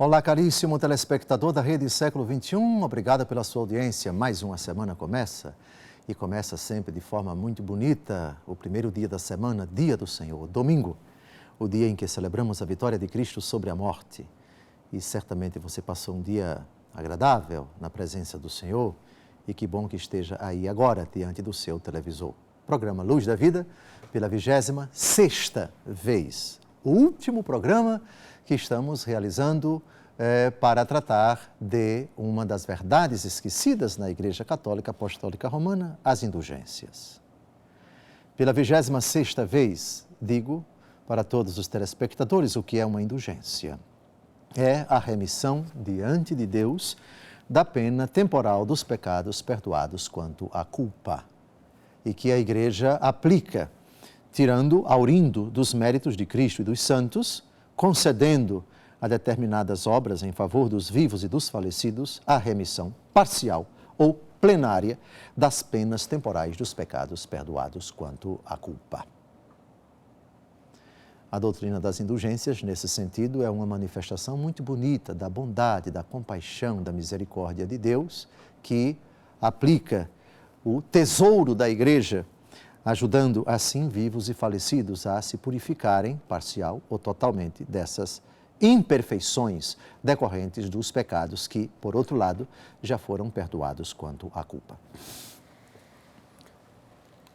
Olá, caríssimo telespectador da Rede Século XXI, obrigado pela sua audiência. Mais uma semana começa e começa sempre de forma muito bonita. O primeiro dia da semana, dia do Senhor, domingo, o dia em que celebramos a vitória de Cristo sobre a morte. E certamente você passou um dia agradável na presença do Senhor e que bom que esteja aí agora diante do seu televisor. Programa Luz da Vida, pela 26ª vez, o último programa que estamos realizando para tratar de uma das verdades esquecidas na Igreja Católica Apostólica Romana, as indulgências. Pela 26ª vez, digo para todos os telespectadores o que é uma indulgência. É a remissão diante de Deus da pena temporal dos pecados perdoados quanto à culpa, e que a Igreja aplica, tirando, aurindo dos méritos de Cristo e dos santos, concedendo a determinadas obras em favor dos vivos e dos falecidos a remissão parcial ou plenária das penas temporais dos pecados perdoados quanto à culpa. A doutrina das indulgências, nesse sentido, é uma manifestação muito bonita da bondade, da compaixão, da misericórdia de Deus, que aplica o tesouro da Igreja, ajudando assim vivos e falecidos a se purificarem, parcial ou totalmente, dessas imperfeições decorrentes dos pecados que, por outro lado, já foram perdoados quanto à culpa.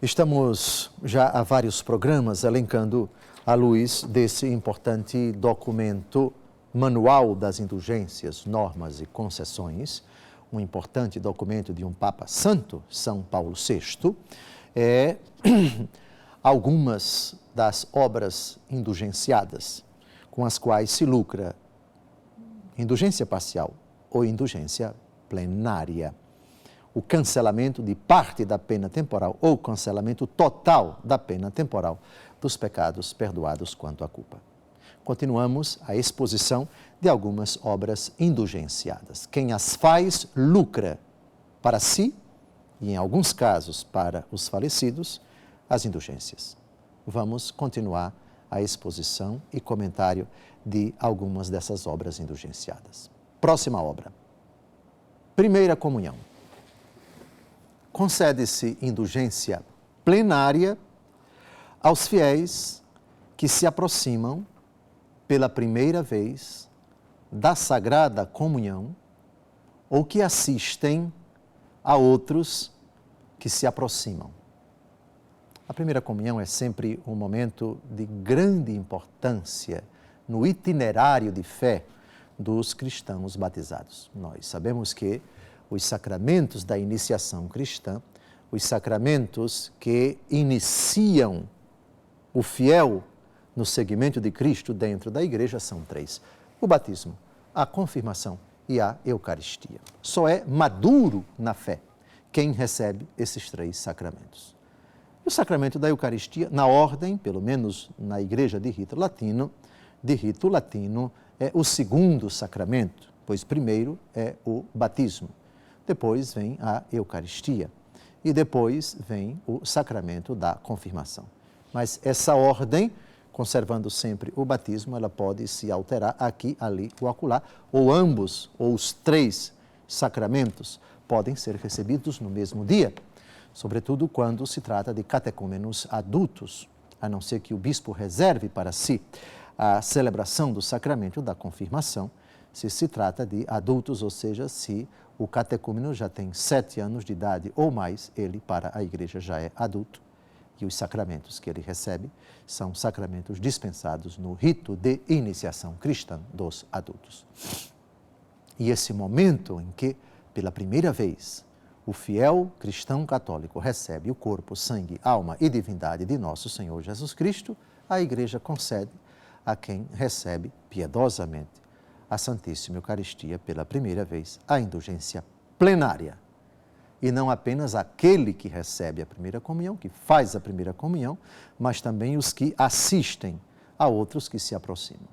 Estamos já há vários programas elencando à luz desse importante documento, Manual das Indulgências, Normas e Concessões, um importante documento de um Papa Santo, São Paulo VI, algumas das obras indulgenciadas com as quais se lucra indulgência parcial ou indulgência plenária. O cancelamento de parte da pena temporal ou cancelamento total da pena temporal dos pecados perdoados quanto à culpa. Continuamos a exposição de algumas obras indulgenciadas. Quem as faz lucra para si e, em alguns casos, para os falecidos, as indulgências. Vamos continuar a exposição e comentário de algumas dessas obras indulgenciadas. Próxima obra. Primeira comunhão. Concede-se indulgência plenária aos fiéis que se aproximam pela primeira vez da Sagrada Comunhão ou que assistem a outros que se aproximam. A primeira comunhão é sempre um momento de grande importância no itinerário de fé dos cristãos batizados. Nós sabemos que os sacramentos da iniciação cristã, os sacramentos que iniciam o fiel no seguimento de Cristo dentro da Igreja são 3. O batismo, a confirmação e a Eucaristia. Só é maduro na fé quem recebe esses 3 sacramentos. O sacramento da Eucaristia, na ordem, pelo menos na Igreja de rito latino, é o segundo sacramento, pois primeiro é o batismo. Depois vem a Eucaristia e depois vem o sacramento da confirmação. Mas essa ordem, conservando sempre o batismo, ela pode se alterar aqui, ali ou acolá, ou ambos, ou os 3 sacramentos podem ser recebidos no mesmo dia, sobretudo quando se trata de catecúmenos adultos, a não ser que o bispo reserve para si a celebração do sacramento da confirmação, se trata de adultos, ou seja, se o catecúmeno já tem 7 anos de idade ou mais, ele para a Igreja já é adulto. E os sacramentos que ele recebe são sacramentos dispensados no rito de iniciação cristã dos adultos. E esse momento em que, pela primeira vez, o fiel cristão católico recebe o corpo, sangue, alma e divindade de nosso Senhor Jesus Cristo, a Igreja concede a quem recebe piedosamente a Santíssima Eucaristia pela primeira vez a indulgência plenária. E não apenas aquele que recebe a primeira comunhão, que faz a primeira comunhão, mas também os que assistem a outros que se aproximam.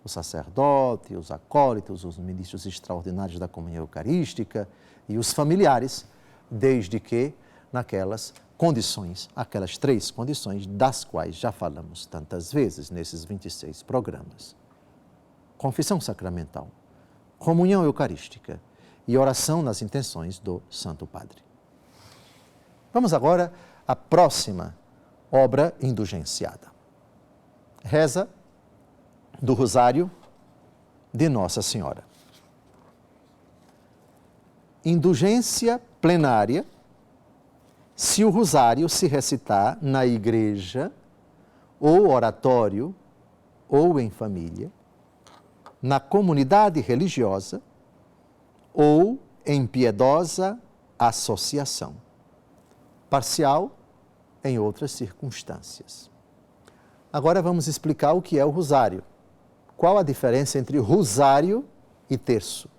O sacerdote, os acólitos, os ministros extraordinários da comunhão eucarística e os familiares, desde que naquelas condições, aquelas 3 condições das quais já falamos tantas vezes nesses 26 programas. Confissão sacramental, comunhão eucarística e oração nas intenções do Santo Padre. Vamos agora à próxima obra indulgenciada. Reza do Rosário de Nossa Senhora. Indulgência plenária, se o rosário se recitar na igreja, ou oratório, ou em família, na comunidade religiosa, ou em piedosa associação. Parcial em outras circunstâncias. Agora vamos explicar o que é o rosário. Qual a diferença entre rosário e terço?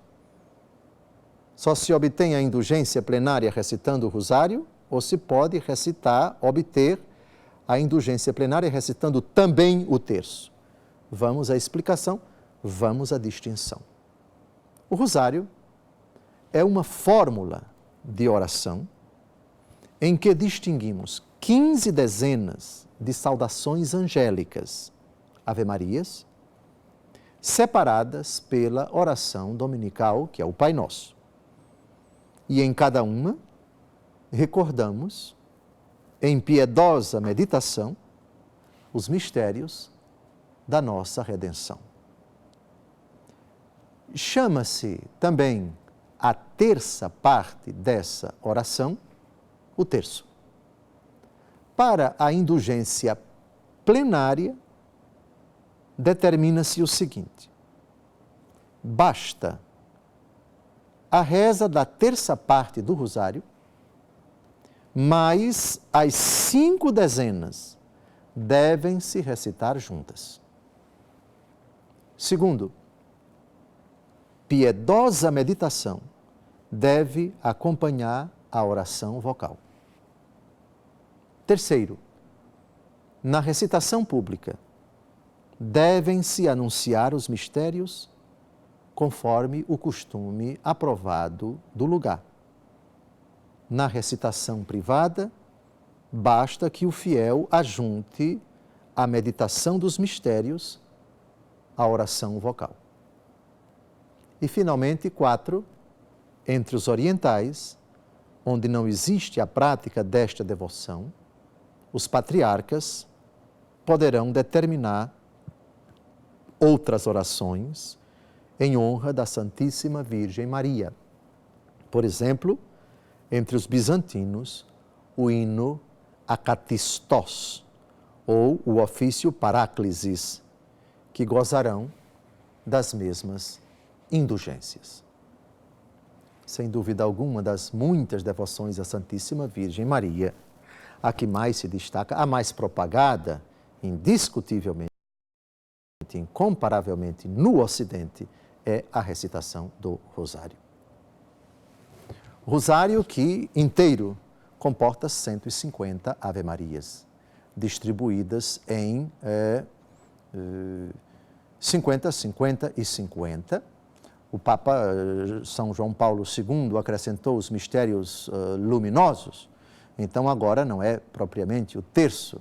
Só se obtém a indulgência plenária recitando o rosário, ou se pode obter a indulgência plenária recitando também o terço? Vamos à explicação, vamos à distinção. O rosário é uma fórmula de oração em que distinguimos 15 dezenas de saudações angélicas, Ave-Marias, separadas pela oração dominical, que é o Pai Nosso. E em cada uma, recordamos, em piedosa meditação, os mistérios da nossa redenção. Chama-se também a terça parte dessa oração, o terço. Para a indulgência plenária, determina-se o seguinte: basta a reza da terça parte do rosário, mais as 5 dezenas devem se recitar juntas. Segundo, piedosa meditação deve acompanhar a oração vocal. Terceiro, na recitação pública, devem-se anunciar os mistérios conforme o costume aprovado do lugar. Na recitação privada, basta que o fiel ajunte a meditação dos mistérios à oração vocal. E, finalmente, 4, entre os orientais, onde não existe a prática desta devoção, os patriarcas poderão determinar outras orações em honra da Santíssima Virgem Maria. Por exemplo, entre os bizantinos, o hino Acatistós, ou o ofício Paráclisis, que gozarão das mesmas indulgências. Sem dúvida alguma, das muitas devoções à Santíssima Virgem Maria, a que mais se destaca, a mais propagada, indiscutivelmente, incomparavelmente, no Ocidente, é a recitação do Rosário. Rosário que, inteiro, comporta 150 Ave-Marias, distribuídas em 50, 50 e 50. O Papa São João Paulo II acrescentou os mistérios luminosos, então agora não é propriamente o terço.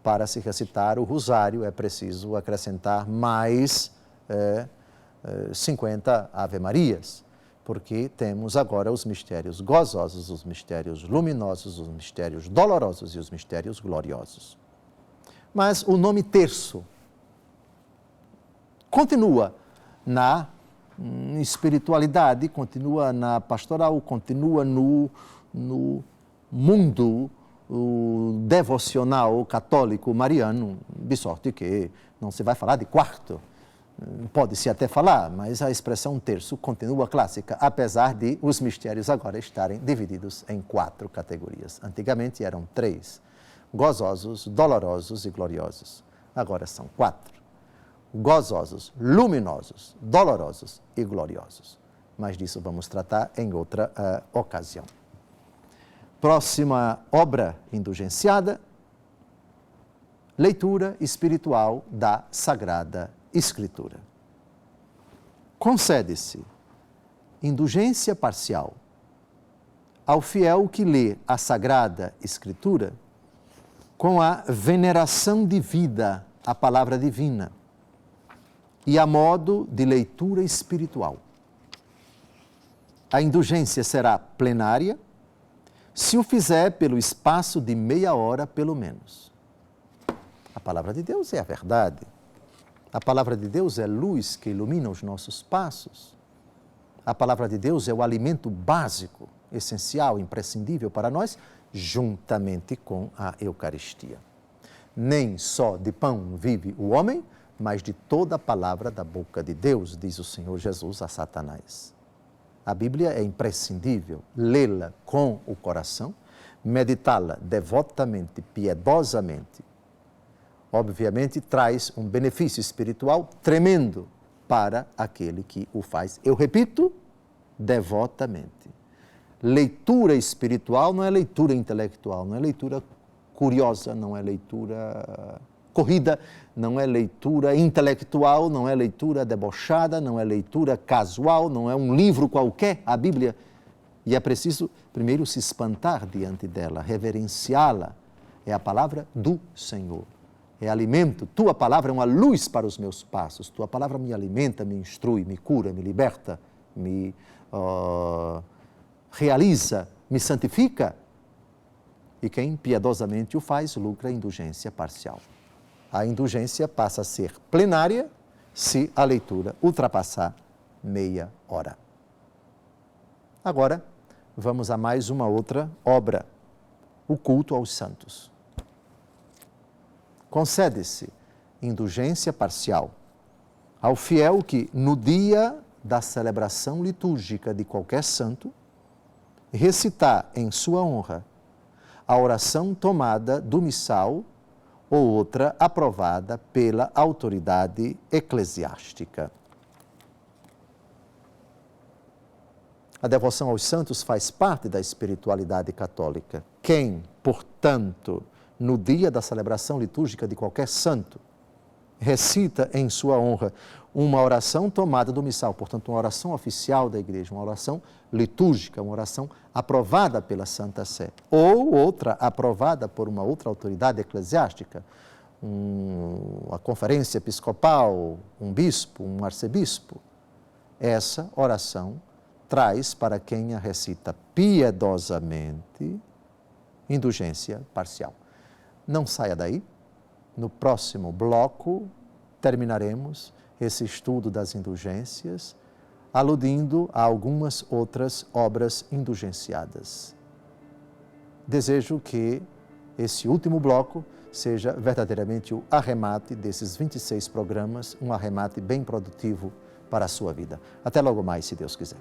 Para se recitar o rosário é preciso acrescentar mais 50 Ave-Marias, porque temos agora os mistérios gozosos, os mistérios luminosos, os mistérios dolorosos e os mistérios gloriosos. Mas o nome terço continua na espiritualidade, continua na pastoral, continua no mundo devocional católico mariano, de sorte que não se vai falar de quarto. Pode-se até falar, mas a expressão terço continua clássica, apesar de os mistérios agora estarem divididos em 4 categorias. Antigamente eram 3, gozosos, dolorosos e gloriosos. Agora são 4, gozosos, luminosos, dolorosos e gloriosos. Mas disso vamos tratar em outra ocasião. Próxima obra indulgenciada, leitura espiritual da Sagrada Escritura. Concede-se indulgência parcial ao fiel que lê a Sagrada Escritura com a veneração devida à palavra divina e a modo de leitura espiritual. a indulgência será plenária se o fizer pelo espaço de meia hora, pelo menos. A palavra de Deus é a verdade. A palavra de Deus é luz que ilumina os nossos passos. A palavra de Deus é o alimento básico, essencial, imprescindível para nós, juntamente com a Eucaristia. Nem só de pão vive o homem, mas de toda a palavra da boca de Deus, diz o Senhor Jesus a Satanás. A Bíblia é imprescindível lê-la com o coração, meditá-la devotamente, piedosamente. Obviamente, traz um benefício espiritual tremendo para aquele que o faz. Eu repito, devotamente. Leitura espiritual não é leitura intelectual, não é leitura curiosa, não é leitura corrida, não é leitura intelectual, não é leitura debochada, não é leitura casual, não é um livro qualquer, a Bíblia. E é preciso primeiro se espantar diante dela, reverenciá-la. É a palavra do Senhor. É alimento. Tua palavra é uma luz para os meus passos. Tua palavra me alimenta, me instrui, me cura, me liberta, me realiza, me santifica. E quem piedosamente o faz, lucra a indulgência parcial. A indulgência passa a ser plenária se a leitura ultrapassar meia hora. Agora, vamos a mais uma outra obra, o culto aos santos. Concede-se indulgência parcial ao fiel que, no dia da celebração litúrgica de qualquer santo, recitar em sua honra a oração tomada do missal ou outra aprovada pela autoridade eclesiástica. A devoção aos santos faz parte da espiritualidade católica. Quem, portanto, no dia da celebração litúrgica de qualquer santo, recita em sua honra uma oração tomada do missal, portanto, uma oração oficial da Igreja, uma oração litúrgica, uma oração aprovada pela Santa Sé, ou outra aprovada por uma outra autoridade eclesiástica, uma conferência episcopal, um bispo, um arcebispo. Essa oração traz para quem a recita piedosamente indulgência parcial. Não saia daí. No próximo bloco, terminaremos esse estudo das indulgências, aludindo a algumas outras obras indulgenciadas. Desejo que esse último bloco seja verdadeiramente o arremate desses 26 programas, um arremate bem produtivo para a sua vida. Até logo mais, se Deus quiser.